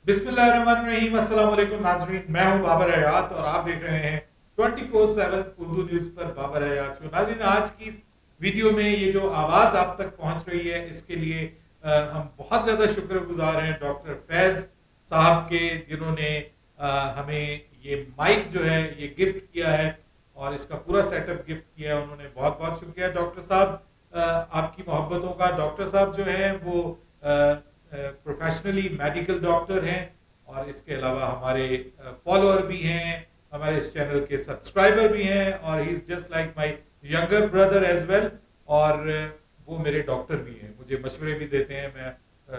बिस्मिल्लाहिर्रहमानिर्रहीम। अस्सलाम वालेकुम नाज़रीन, मैं हूं बाबर हयात और आप देख रहे हैं 24/7 उर्दू न्यूज़ पर बाबर हयात शो। नाज़रीन, आज की इस वीडियो में ये जो आवाज़ आप तक पहुंच रही है इसके लिए हम बहुत ज़्यादा शुक्रगुजार हैं डॉक्टर फैज़ साहब के, जिन्होंने हमें ये माइक जो है ये गिफ्ट किया है और इसका पूरा सेटअप गिफ्ट किया है। उन्होंने बहुत बहुत शुक्रिया डॉक्टर साहब, आपकी मोहब्बतों का। डॉक्टर साहब जो हैं वो प्रोफेशनली मेडिकल डॉक्टर हैं और इसके अलावा हमारे फॉलोअर भी हैं, हमारे इस चैनल के सब्सक्राइबर भी हैं और he is just like my younger brother as well. और वो मेरे डॉक्टर भी हैं, मुझे मशवरे भी देते हैं। मैं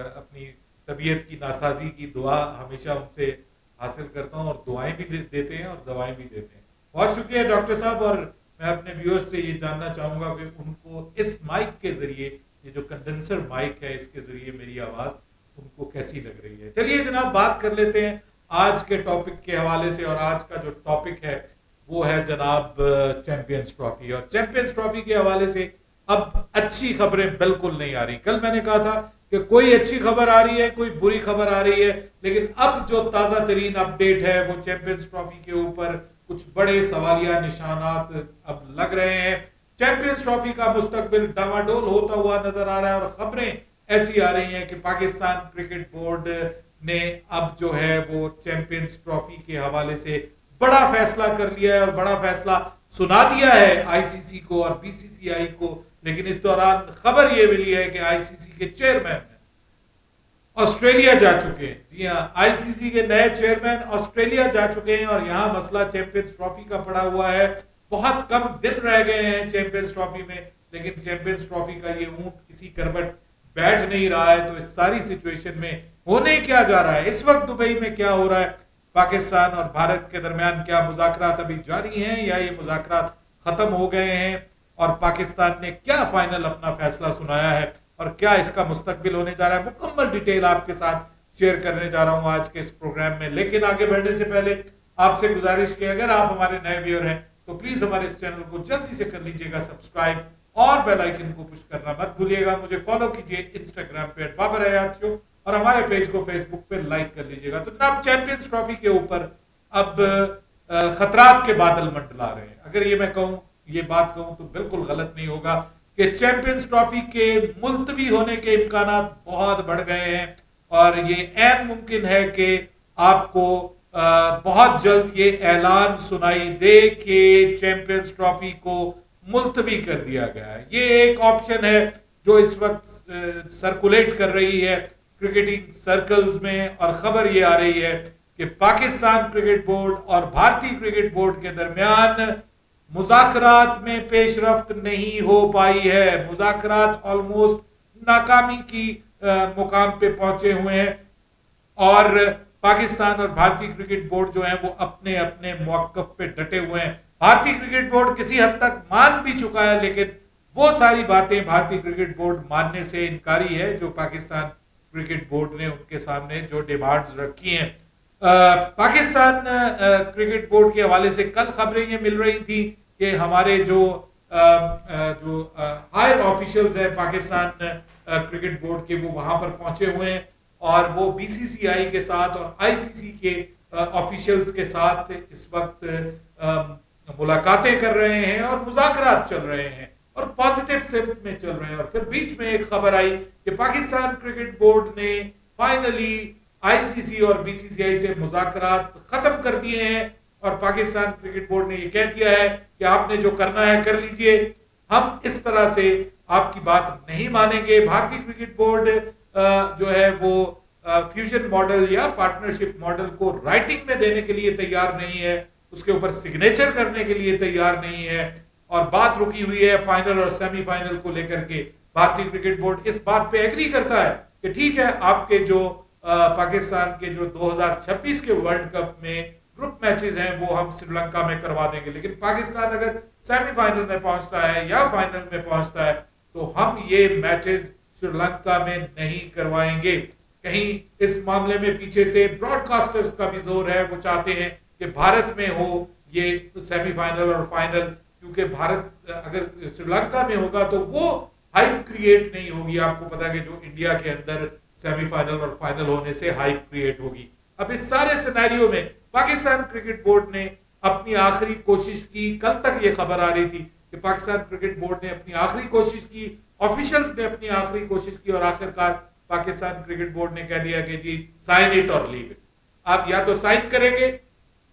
अपनी तबीयत की नासाजी की दुआ हमेशा उनसे हासिल करता हूँ और दुआएं भी देते हैं और दवाएं भी देते हैं। बहुत शुक्रिया डॉक्टर साहब। और मैं अपने व्यूअर्स से ये जानना चाहूँगा कि उनको इस माइक के ज़रिए, ये जो कंडेंसर माइक है, इसके ज़रिए मेरी आवाज़ उनको कैसी लग रही है। चलिए जनाब, बात कर लेते हैं आज के टॉपिक के हवाले से। और आज का जो टॉपिक है वो है जनाब चैंपियंस ट्रॉफी। और चैंपियंस ट्रॉफी के हवाले से अब अच्छी खबरें बिल्कुल नहीं आ रही। कल मैंने कहा था कि कोई अच्छी खबर आ रही है, कोई बुरी खबर आ रही है, लेकिन अब जो ताज़ा तरीन अपडेट है वो चैंपियंस ट्रॉफी के ऊपर कुछ बड़े सवालिया निशानात अब लग रहे हैं। चैंपियंस ट्रॉफी का मुस्तकबिल डामाडोल होता हुआ नजर आ रहा है और खबरें ऐसी आ रही हैं कि पाकिस्तान क्रिकेट बोर्ड ने अब जो है वो चैंपियंस ट्रॉफी के हवाले से बड़ा फैसला कर लिया है और बड़ा फैसला सुना दिया है आईसीसी को और बीसीसीआई को। लेकिन इस दौरान खबर यह मिली है कि आईसीसी के चेयरमैन ऑस्ट्रेलिया जा चुके हैं। जी हाँ, आईसीसी के नए चेयरमैन ऑस्ट्रेलिया जा चुके हैं और यहाँ मसला चैंपियंस ट्रॉफी का पड़ा हुआ है। बहुत कम दिन रह गए हैं चैंपियंस ट्रॉफी में, लेकिन चैंपियंस ट्रॉफी का ये ऊंट किसी करवट बैठ नहीं रहा है। तो इस सारी सिचुएशन में होने क्या जा रहा है, इस वक्त दुबई में क्या हो रहा है, पाकिस्तान और भारत के दरमियान क्या मुज़ाकरात अभी जारी हैं या ये मुज़ाकरात खत्म हो गए हैं, और पाकिस्तान ने क्या फाइनल अपना फैसला सुनाया है और क्या इसका मुस्तकबिल होने जा रहा है, मुकम्मल डिटेल आपके साथ शेयर करने जा रहा हूं आज के इस प्रोग्राम में। लेकिन आगे बढ़ने से पहले आपसे गुजारिश की, अगर आप हमारे नए व्यूअर हैं तो प्लीज हमारे इस चैनल को जल्दी से कर लीजिएगा सब्सक्राइब और बेल आइकन को पुश करना मत भूलिएगा। मुझे फॉलो कीजिए इंस्टाग्राम पे @बाबर हयात शो और हमारे पेज को फेसबुक पे लाइक कर लीजिएगा। तो जनाब, चैंपियंस ट्रॉफी के ऊपर अब खतरात के बादल मंडला रहे हैं। अगर ये मैं कहूं, ये बात कहूं तो बिल्कुल गलत नहीं होगा कि चैंपियंस ट्रॉफी के मुलतवी होने के इम्कानात बहुत बढ़ गए हैं और ये ऐन मुमकिन है कि आपको बहुत जल्द ये ऐलान सुनाई दे कि चैंपियंस ट्रॉफी को मुलतवी कर दिया गया है। ये एक ऑप्शन है जो इस वक्त सर्कुलेट कर रही है क्रिकेटिंग सर्कल्स में और खबर ये आ रही है कि पाकिस्तान क्रिकेट बोर्ड और भारतीय क्रिकेट बोर्ड के दरमियान मुज़ाकरात में पेशरफ्त नहीं हो पाई है। मुज़ाकरात ऑलमोस्ट नाकामी की मुकाम पे पहुंचे हुए हैं और पाकिस्तान और भारतीय क्रिकेट बोर्ड जो है वो अपने अपने मौक़िफ़ पे डटे हुए हैं। भारतीय क्रिकेट बोर्ड किसी हद तक मान भी चुका है, लेकिन वो सारी बातें भारतीय क्रिकेट बोर्ड मानने से इनकारी है जो पाकिस्तान क्रिकेट बोर्ड ने उनके सामने जो डिमांड्स रखी हैं। पाकिस्तान क्रिकेट बोर्ड के हवाले से कल खबरें ये मिल रही थी कि हमारे जो हायर ऑफिशियल्स हैं पाकिस्तान क्रिकेट बोर्ड के, वो वहां पर पहुंचे हुए हैं और वो बीसीसीआई के साथ और आईसीसी के ऑफिशियल्स के साथ इस वक्त मुलाकातें कर रहे हैं और मुज़ाकरात चल रहे हैं और पॉजिटिव सेंस में चल रहे हैं। और फिर बीच में एक खबर आई कि पाकिस्तान क्रिकेट बोर्ड ने फाइनली आईसीसी और बीसीसीआई से मुज़ाकरात खत्म कर दिए हैं और पाकिस्तान क्रिकेट बोर्ड ने यह कह दिया है कि आपने जो करना है कर लीजिए, हम इस तरह से आपकी बात नहीं मानेंगे। भारतीय क्रिकेट बोर्ड जो है वो फ्यूजन मॉडल या पार्टनरशिप मॉडल को राइटिंग में देने के लिए तैयार नहीं है, उसके ऊपर सिग्नेचर करने के लिए तैयार नहीं है और बात रुकी हुई है फाइनल और सेमीफाइनल को लेकर के। भारतीय क्रिकेट बोर्ड इस बात पे एग्री करता है कि ठीक है, आपके जो पाकिस्तान के जो 2026 के वर्ल्ड कप में ग्रुप मैचेस हैं वो हम श्रीलंका में करवा देंगे, लेकिन पाकिस्तान अगर सेमीफाइनल में पहुंचता है या फाइनल में पहुंचता है तो हम ये मैचेस श्रीलंका में नहीं करवाएंगे। कहीं इस मामले में पीछे से ब्रॉडकास्टर्स का भी जोर है, वो चाहते हैं कि भारत में हो ये सेमीफाइनल और फाइनल, क्योंकि भारत अगर श्रीलंका में होगा तो वो हाइप क्रिएट नहीं होगी। आपको पता है कि जो इंडिया के अंदर सेमीफाइनल और फाइनल होने से हाइप क्रिएट होगी। अब इस सारे सिनेरियो में पाकिस्तान क्रिकेट बोर्ड ने अपनी आखिरी कोशिश की। कल तक ये खबर आ रही थी कि पाकिस्तान क्रिकेट बोर्ड ने अपनी आखिरी कोशिश की, ऑफिशियल्स ने अपनी आखिरी कोशिश की और आखिरकार पाकिस्तान क्रिकेट बोर्ड ने कह दिया कि जी साइन इट और लीव इट। आप या तो साइन करेंगे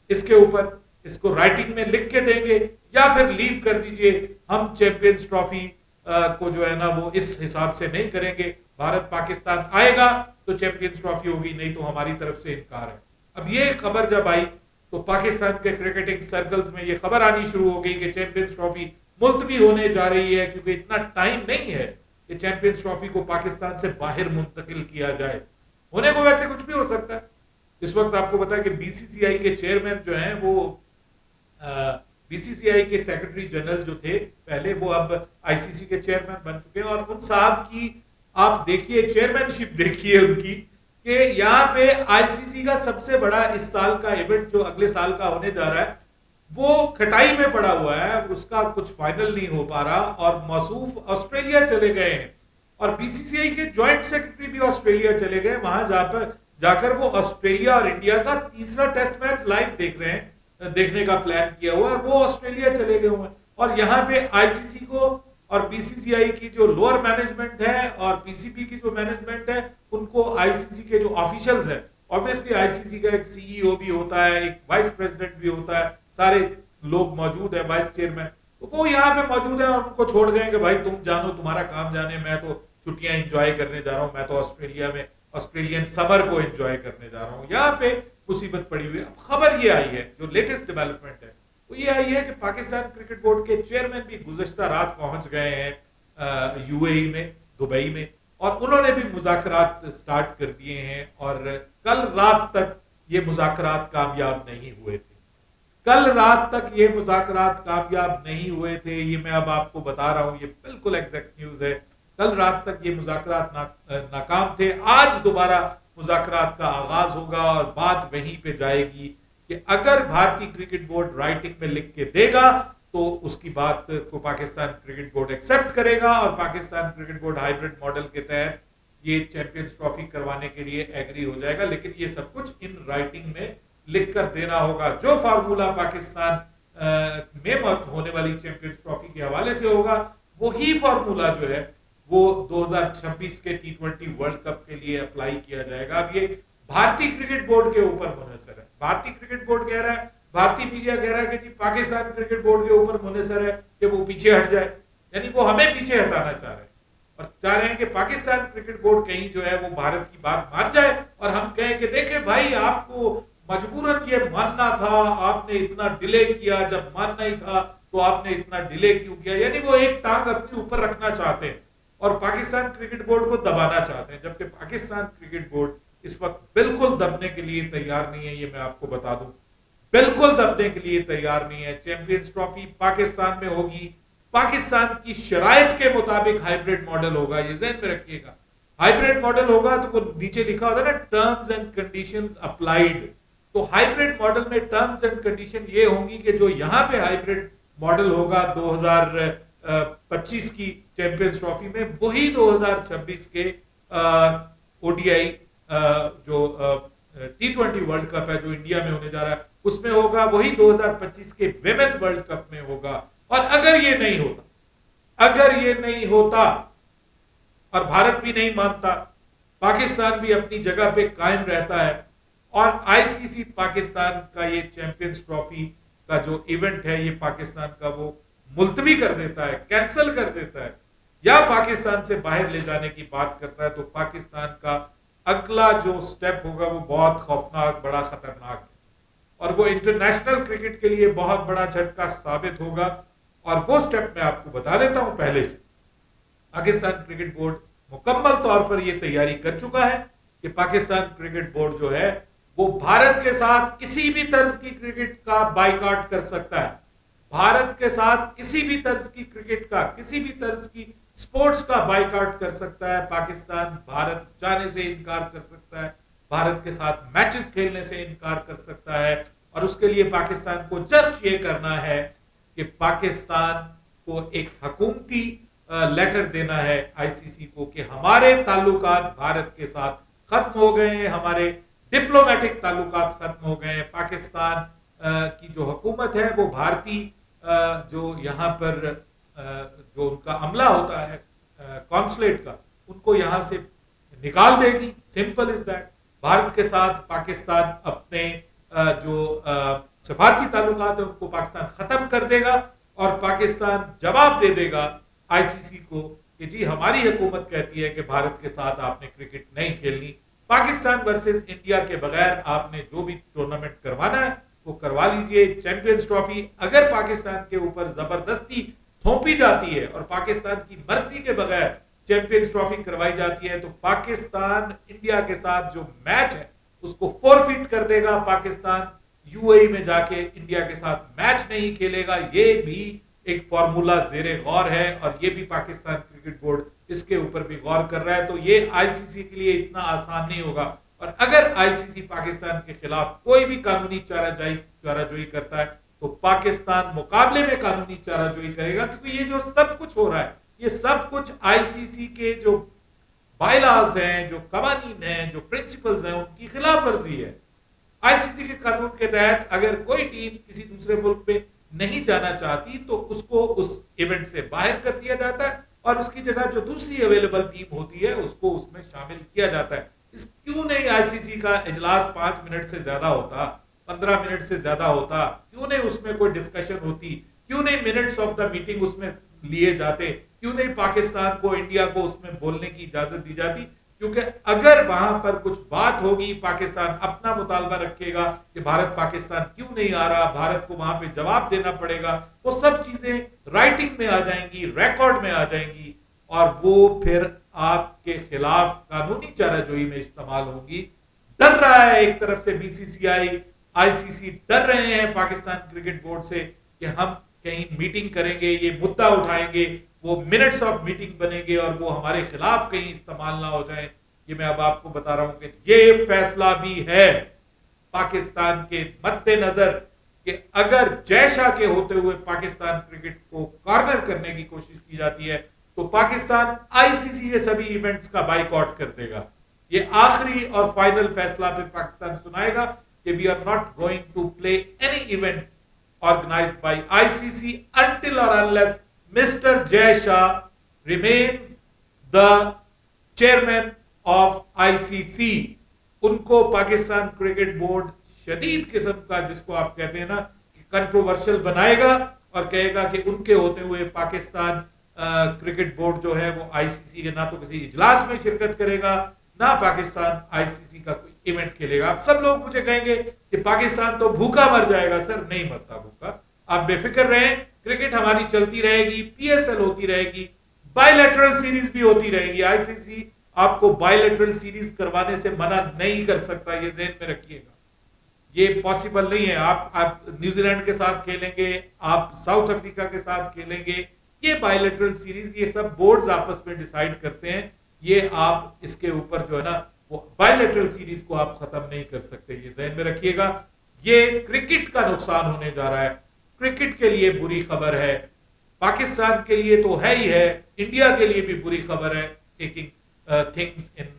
इसके ऊपर, इसको राइटिंग में लिख के देंगे, या फिर लीव कर दीजिए, हम चैंपियंस ट्रॉफी को जो है ना वो इस हिसाब से नहीं करेंगे। भारत पाकिस्तान आएगा तो चैंपियंस ट्रॉफी होगी, नहीं तो हमारी तरफ से इनकार है। अब ये खबर जब आई तो पाकिस्तान के क्रिकेटिंग सर्कल्स में ये खबर आनी शुरू हो गई कि चैंपियंस ट्रॉफी मुलतवी होने जा रही है, क्योंकि इतना टाइम नहीं है कि चैंपियंस ट्रॉफी को पाकिस्तान से बाहर मुंतकिल किया जाए। होने को वैसे कुछ भी हो सकता है। इस वक्त आपको पता है कि बीसीसीआई के चेयरमैन जो हैं वो बीसीसीआई के सेक्रेटरी जनरल जो थे पहले, वो अब आईसीसी के चेयरमैन बन चुके हैं। और उन साहब की आप देखिए चेयरमैनशिप देखिए उनकी, कि यहाँ पे आईसीसी का सबसे बड़ा इस साल का इवेंट जो अगले साल का होने जा रहा है वो खटाई में पड़ा हुआ है, उसका कुछ फाइनल नहीं हो पा रहा और मौसूफ ऑस्ट्रेलिया चले गए हैं। और बीसीसीआई के ज्वाइंट सेक्रेटरी भी ऑस्ट्रेलिया चले गए, वहां जाकर वो ऑस्ट्रेलिया और इंडिया का तीसरा टेस्ट मैच लाइव देख रहे हैं, देखने का प्लान किया हुआ है। वो ऑस्ट्रेलिया चले गए हुए हैं और यहाँ पे आईसीसी को और बीसीसीआई की जो लोअर मैनेजमेंट है और पीसीबी की जो मैनेजमेंट है, उनको आईसीसी के जो ऑफिशियल्स हैं, ऑब्वियसली आईसीसी का एक सीईओ भी होता है, एक वाइस प्रेसिडेंट भी होता है, सारे लोग मौजूद है, वाइस चेयरमैन, तो वो यहाँ पे मौजूद है और उनको छोड़ गए कि भाई तुम जानो, तुम्हारा काम जाने, मैं तो छुट्टियां एंजॉय करने जा रहा हूँ, मैं तो ऑस्ट्रेलिया में ऑस्ट्रेलियन समर को एंजॉय करने जा रहा हूँ। यहाँ पे मुसीबत पड़ी हुई है। अब खबर ये आई है, जो लेटेस्ट डेवलपमेंट है वो ये आई है कि पाकिस्तान क्रिकेट बोर्ड के चेयरमैन भी गुज़श्ता रात पहुंच गए हैं यूएई में, दुबई में, और उन्होंने भी मुज़ाकरात स्टार्ट कर दिए हैं। और कल रात तक ये मुज़ाकरात कामयाब नहीं हुए थे। कल रात तक ये मुज़ाकरात कामयाब नहीं हुए थे, ये मैं अब आपको बता रहा हूं, ये बिल्कुल एग्जैक्ट न्यूज है। कल रात तक ये मुज़ाकरात नाकाम थे। आज दोबारा मुज़ाकरात का आगाज होगा और बात वहीं पे जाएगी कि अगर भारतीय क्रिकेट बोर्ड राइटिंग में लिख के देगा तो उसकी बात को पाकिस्तान क्रिकेट बोर्ड एक्सेप्ट करेगा और Pakistan cricket board hybrid model के तहत ये चैंपियंस ट्रॉफी करवाने के लिए एग्री हो जाएगा। लेकिन ये सब कुछ इन राइटिंग में लिख कर देना होगा। जो फार्मूला पाकिस्तान में होने वाली चैंपियंस ट्रॉफी के हवाले से होगा, वही फार्मूला जो है वो 2026 के टी20 वर्ल्ड कप के लिए अप्लाई किया जाएगा। अब ये भारतीय क्रिकेट बोर्ड के ऊपर मुनहसर है। भारतीय क्रिकेट बोर्ड कह रहा है, भारतीय मीडिया कह रहा है कि जी पाकिस्तान क्रिकेट बोर्ड के ऊपर मुनहसर है कि वो पीछे हट जाए, यानी वो हमें पीछे हटाना चाह रहे हैं और चाह रहे हैं कि पाकिस्तान क्रिकेट बोर्ड कहीं जो है वो भारत की बात मान जाए और हम कहें कि देखे भाई, आपको मजबूरन ये मानना था, आपने इतना डिले किया, जब मानना ही था तो आपने इतना डिले क्यों किया। यानी वो एक टांग अपने ऊपर रखना चाहते हैं और पाकिस्तान क्रिकेट बोर्ड को दबाना चाहते हैं, जबकि पाकिस्तान क्रिकेट बोर्ड इस वक्त बिल्कुल दबने के लिए तैयार नहीं है। ये मैं आपको बता दूं, बिल्कुल दबने के लिए तैयार नहीं है। चैंपियंस ट्रॉफी पाकिस्तान में होगी, पाकिस्तान की शराइत के मुताबिक हाइब्रिड मॉडल होगा, ये ज़हन में रखिएगा। हाइब्रिड मॉडल होगा तो वो नीचे लिखा होता है ना, टर्म्स एंड कंडीशंस अप्लाइड। तो हाइब्रिड मॉडल में टर्म्स एंड कंडीशन ये होंगी कि जो यहाँ पे हाइब्रिड मॉडल होगा 2025 की चैंपियंस ट्रॉफी में, वही 2026 के ओडीआई जो टी20 वर्ल्ड कप है जो इंडिया में होने जा रहा है उसमें होगा, वही 2025 के विमेन वर्ल्ड कप में होगा। और अगर ये नहीं होता और भारत भी नहीं मानता, पाकिस्तान भी अपनी जगह पे कायम रहता है और आईसीसी पाकिस्तान का ये चैंपियंस ट्रॉफी का जो इवेंट है ये पाकिस्तान का वो मुलतवी कर देता है, कैंसिल कर देता है या पाकिस्तान से बाहर ले जाने की बात करता है, तो पाकिस्तान का अगला जो स्टेप होगा वो बहुत खौफनाक, बड़ा खतरनाक है और वो इंटरनेशनल क्रिकेट के लिए बहुत बड़ा झटका साबित होगा। और वो स्टेप मैं आपको बता देता हूं पहले से। पाकिस्तान क्रिकेट बोर्ड मुकम्मल तौर पर यह तैयारी कर चुका है कि पाकिस्तान क्रिकेट बोर्ड जो है वो भारत के साथ किसी भी तर्ज की क्रिकेट का बाइकआउट कर सकता है। भारत के साथ किसी भी तर्ज की क्रिकेट का, किसी भी तर्ज की स्पोर्ट्स का बाइकआउट कर सकता है। पाकिस्तान भारत जाने से इनकार कर सकता है, भारत के साथ मैचेस खेलने से इनकार कर सकता है और उसके लिए पाकिस्तान को जस्ट ये करना है कि पाकिस्तान को एक हुकूमती लेटर देना है आईसीसी को कि हमारे ताल्लुकात भारत के साथ खत्म हो गए हैं, हमारे डिप्लोमेटिक ताल्लुकात खत्म हो गए हैं। पाकिस्तान की जो हुकूमत है वो भारतीय जो यहाँ पर जो उनका अमला होता है कॉन्सुलेट का, उनको यहाँ से निकाल देगी। Simple is that. भारत के साथ पाकिस्तान अपने जो सफारती ताल्लुकात है उनको पाकिस्तान खत्म कर देगा और पाकिस्तान जवाब दे देगा आईसीसी को कि जी हमारी हुकूमत कहती है कि भारत के साथ आपने क्रिकेट नहीं खेलनी, पाकिस्तान वर्सेस इंडिया के बगैर आपने जो भी टूर्नामेंट करवाना है वो करवा लीजिए। चैंपियंस ट्रॉफी अगर पाकिस्तान के ऊपर जबरदस्ती थोपी जाती है और पाकिस्तान की मर्जी के बगैर चैंपियंस ट्रॉफी करवाई जाती है तो पाकिस्तान इंडिया के साथ जो मैच है उसको फोरफिट कर देगा। पाकिस्तान यूएई में जाके इंडिया के साथ मैच नहीं खेलेगा। ये भी एक फॉर्मूला जेरे गौर है और ये भी पाकिस्तान क्रिकेट बोर्ड इसके ऊपर भी गौर कर रहा है। तो ये आईसीसी के लिए इतना आसान नहीं होगा और अगर आईसीसी पाकिस्तान के खिलाफ कोई भी कानूनी चाराजोई करता है तो पाकिस्तान मुकाबले में कानूनी चाराजोई करेगा, क्योंकि ये जो सब कुछ हो रहा है ये सब कुछ आईसीसी के जो बायलाज हैं, जो कवानीन हैं, जो प्रिंसिपल्स हैं, उनकी खिलाफ वर्जी है। आईसीसी के कानून के तहत अगर कोई टीम किसी दूसरे मुल्क में नहीं जाना चाहती तो उसको उस इवेंट से बाहर कर दिया जाता है और उसकी जगह जो दूसरी अवेलेबल टीम होती है उसको उसमें शामिल किया जाता है। इस क्यों नहीं आईसीसी का इजलास 5 मिनट से ज्यादा होता, 15 मिनट से ज्यादा होता, क्यों नहीं उसमें कोई डिस्कशन होती, क्यों नहीं मिनट्स ऑफ द मीटिंग उसमें लिए जाते, क्यों नहीं पाकिस्तान को इंडिया को उसमें बोलने की इजाजत दी जाती। क्योंकि अगर वहां पर कुछ बात होगी, पाकिस्तान अपना मुतालबा रखेगा कि भारत पाकिस्तान क्यों नहीं आ रहा, भारत को वहां पे जवाब देना पड़ेगा, वो सब चीजें राइटिंग में आ जाएंगी, रिकॉर्ड में आ जाएंगी और वो फिर आपके खिलाफ कानूनी चाराजोई में इस्तेमाल होगी। डर रहा है एक तरफ से बीसीसीआई, आईसीसी डर रहे हैं पाकिस्तान क्रिकेट बोर्ड से कि हम कहीं मीटिंग करेंगे, ये मुद्दा उठाएंगे, वो मिनट्स ऑफ मीटिंग बनेंगे और वो हमारे खिलाफ कहीं इस्तेमाल ना हो जाए। ये मैं अब आपको बता रहा हूं कि ये फैसला भी है पाकिस्तान के मद्देनजर कि अगर जय शाह के होते हुए पाकिस्तान क्रिकेट को कॉर्नर करने की कोशिश की जाती है तो पाकिस्तान आईसीसी के सभी इवेंट्स का बाइकआउट कर देगा। ये आखिरी और फाइनल फैसला फिर पाकिस्तान सुनाएगा कि we are not going to play any event organized by ICC until or unless Mr. Jay Shah remains the chairman of ICC। उनको पाकिस्तान क्रिकेट बोर्ड शदीद किस्म का, जिसको आप कहते हैं ना कि कंट्रोवर्शियल बनाएगा और कहेगा कि उनके होते हुए पाकिस्तान क्रिकेट बोर्ड जो है वो आईसीसी के ना तो किसी इजलास में शिरकत करेगा ना पाकिस्तान आईसीसी का कोई इवेंट खेलेगा। आप सब लोग मुझे कहेंगे कि पाकिस्तान तो भूखा मर जाएगा। सर नहीं मरता भूखा, आप बेफिक्र रहें, क्रिकेट हमारी चलती रहेगी, पीएसएल होती रहेगी, बायलैटरल सीरीज भी होती रहेगी। आईसीसी आपको बायलैटरल सीरीज करवाने से मना नहीं कर सकता, ये ज़हन में रखिएगा। ये पॉसिबल नहीं है। आप न्यूजीलैंड के साथ खेलेंगे, आप साउथ अफ्रीका के साथ खेलेंगे, ये बायलैटरल सीरीज ये सब बोर्ड्स आपस में डिसाइड करते हैं। ये आप इसके ऊपर जो है ना वो बायलैटरल सीरीज को आप खत्म नहीं कर सकते, ये ध्यान में रखिएगा। ये क्रिकेट का नुकसान होने जा रहा है, क्रिकेट के लिए बुरी खबर है, पाकिस्तान के लिए तो है ही है, इंडिया के लिए भी बुरी खबर है। Taking things in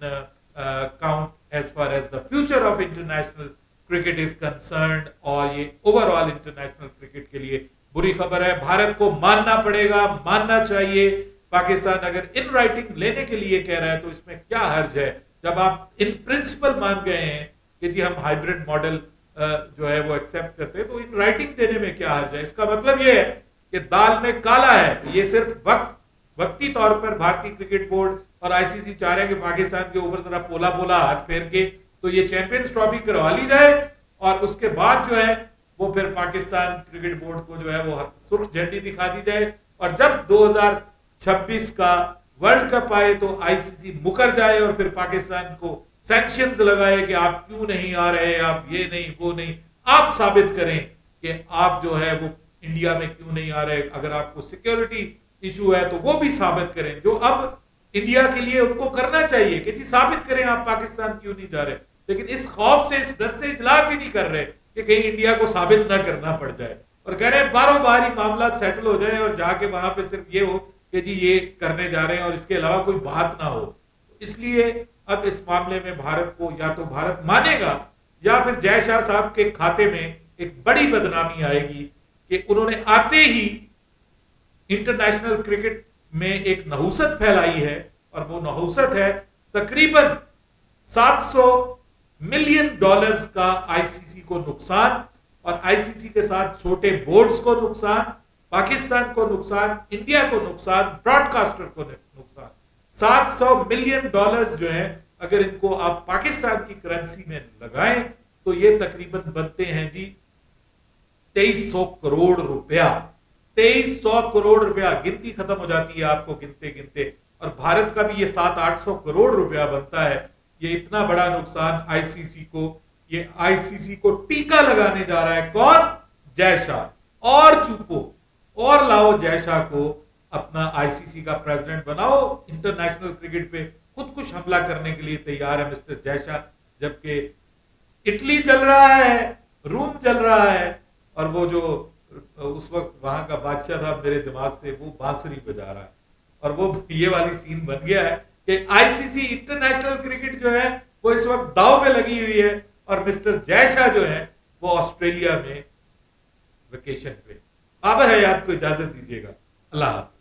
count as far as the future of international cricket is concerned, और ये ओवरऑल इंटरनेशनल क्रिकेट के लिए बुरी खबर है। भारत को मानना पड़ेगा, मानना चाहिए। पाकिस्तान अगर इन राइटिंग लेने के लिए कह रहा है तो इसमें क्या हर्ज है, जब आप इन प्रिंसिपल मान गए हैं कि जी हम हाइब्रिड मॉडल जो है वो एक्सेप्ट करते हैं, तो इन राइटिंग देने में क्या हर्ज है। इसका मतलब ये है कि दाल में काला है। ये सिर्फ वक्ती तौर पर भारतीय क्रिकेट बोर्ड और आईसीसी चाह रहे हैं कि पाकिस्तान के ऊपर जरा पोला पोला हाथ फेर के तो ये चैंपियंस ट्रॉफी करवा ली जाए और उसके बाद जो है वो फिर पाकिस्तान क्रिकेट बोर्ड को जो है वो सुर्ख झंडी दिखा दी जाए और जब 2026 का वर्ल्ड कप आए तो आईसीसी मुकर जाए और फिर पाकिस्तान को सैंक्शंस लगाए कि आप क्यों नहीं आ रहे, आप ये नहीं वो नहीं। आप साबित करें कि आप जो है वो इंडिया में क्यों नहीं आ रहे। अगर आपको सिक्योरिटी इशू है तो वो भी साबित करें, जो अब इंडिया के लिए उनको करना चाहिए कि जी साबित करें आप पाकिस्तान क्यों नहीं जा रहे। लेकिन इस खौफ से, इस डर से इजलास ही नहीं कर रहे कि कहीं इंडिया को साबित ना करना पड़ जाए और कह रहे हैं बारों बार ही मामला सेटल हो जाए और जाके वहां पे सिर्फ ये हो कि जी ये करने जा रहे हैं और इसके अलावा कोई बात ना हो। इसलिए अब इस मामले में भारत को या तो भारत मानेगा या फिर जय शाह साहब के खाते में एक बड़ी बदनामी आएगी कि उन्होंने आते ही इंटरनेशनल क्रिकेट में एक नहुसत फैलाई है, और वो नहुसत है तकरीबन $700 मिलियन का आईसीसी को नुकसान, और आईसीसी के साथ छोटे बोर्ड्स को नुकसान, पाकिस्तान को नुकसान, इंडिया को नुकसान, ब्रॉडकास्टर को नुकसान। $700 मिलियन जो है, अगर इनको आप पाकिस्तान की करेंसी में लगाएं तो ये तकरीबन बनते हैं जी 2300 करोड़ रुपया। 2300 करोड़ रुपया, गिनती खत्म हो जाती है आपको गिनते गिनते। और भारत का भी ये 700-800 करोड़ रुपया बनता है। ये इतना बड़ा नुकसान आईसीसी को, ये आईसीसी को टीका लगाने जा रहा है कौन? जय शाह। और चुपो और लाओ जय शाह को अपना आईसीसी का प्रेसिडेंट बनाओ। इंटरनेशनल क्रिकेट पे खुद कुछ हमला करने के लिए तैयार है मिस्टर जय शाह, जबकि इटली चल रहा है, रूम चल रहा है, और वो जो उस वक्त वहां का बादशाह था मेरे दिमाग से, वो बांसुरी बजा रहा है। और वो ये वाली सीन बन गया है कि आईसीसी इंटरनेशनल क्रिकेट जो है वो इस वक्त दांव पे लगी हुई है, और मिस्टर जय शाह जो है वो ऑस्ट्रेलिया में वेकेशन पे। बाबर हयात को इजाजत दीजिएगा। अल्लाह हाफ़िज़।